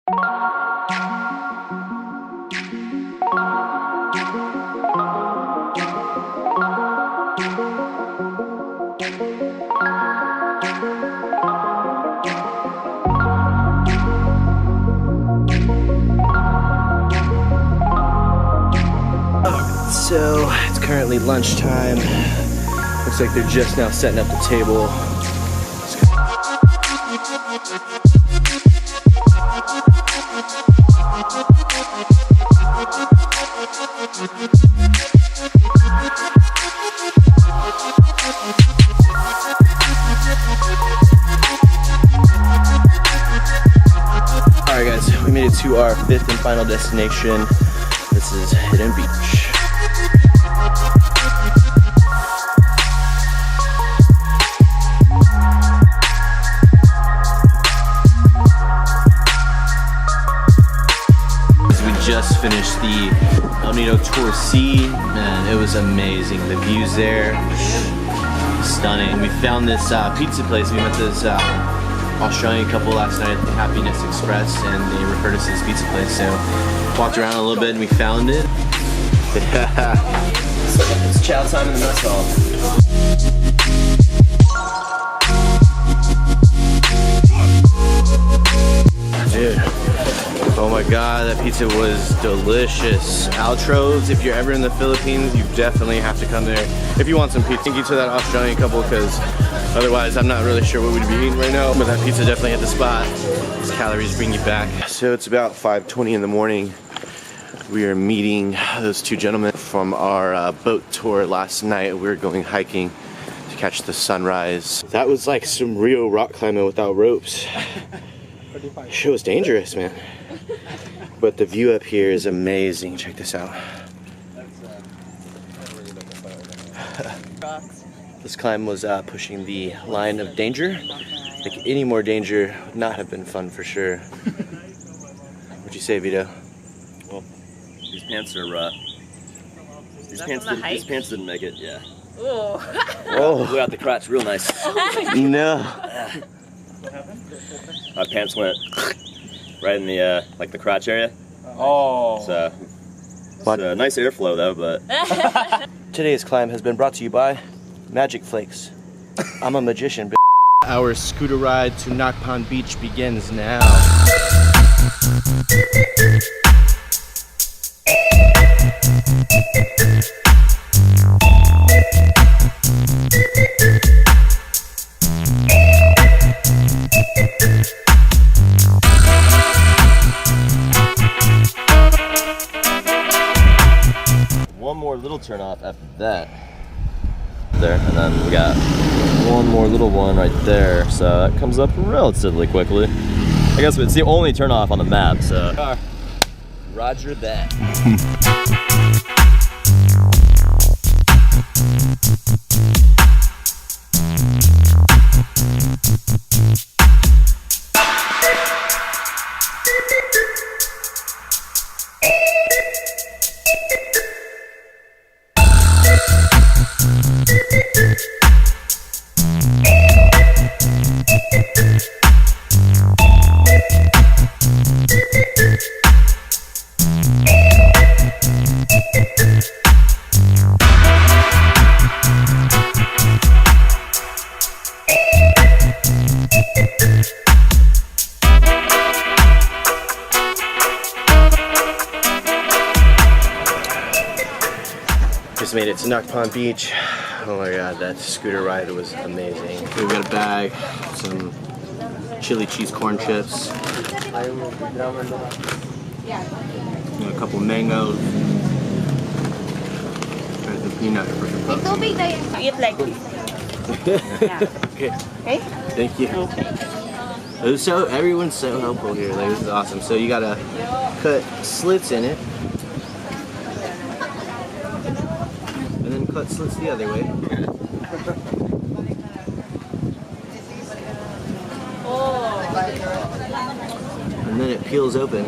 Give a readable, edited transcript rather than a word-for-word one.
So it's currently lunchtime. Looks like they're just now setting up the table. Alright guys, we made it to our 5th and final destination. This is Hidden Beach. Just finished the El Nido Tour C. Man, it was amazing. The views there, stunning. We found this pizza place. We met this Australian couple last night at the Happiness Express, and they referred us to this pizza place. So walked around a little bit and we found it. Yeah. It's chow time in the mess hall. Dude. Oh my god, that pizza was delicious. Altro's, if you're ever in the Philippines, you definitely have to come there if you want some pizza. Thank you to that Australian couple, because otherwise I'm not really sure what we'd be eating right now, but that pizza definitely hit the spot. These calories bring you back. So it's about 5:20 in the morning. We are meeting those two gentlemen from our boat tour last night. We were going hiking to catch the sunrise. That was like some real rock climbing without ropes. Shit was dangerous, man. But the view up here is amazing. Check this out. This climb was pushing the line of danger. Like any more danger would not have been fun for sure. What'd you say, Vito? Well, these pants are these pants didn't make it. Yeah. Oh. Oh. Blew out the crotch real nice. No. What happened? My pants went right in the like the crotch area. Oh. So it's a nice airflow though, but. Today's climb has been brought to you by Magic Flakes. I'm a magician. Our scooter ride to Nakpon Beach begins now. One more little turn off after that. There, and then we got one more little one right there, so that comes up relatively quickly. I guess it's the only turn off on the map, so. Roger that. Just made it to Nakpon Beach. Oh my god, that scooter ride was amazing. We got a bag, some chili cheese corn chips, and a couple mangoes, and the peanut butter. Eat like this. Okay. Okay? Thank you. Okay. It was everyone's so helpful here. Like, this is awesome. So you gotta cut slits in it, and then cut slits the other way. Oh. And then it peels open.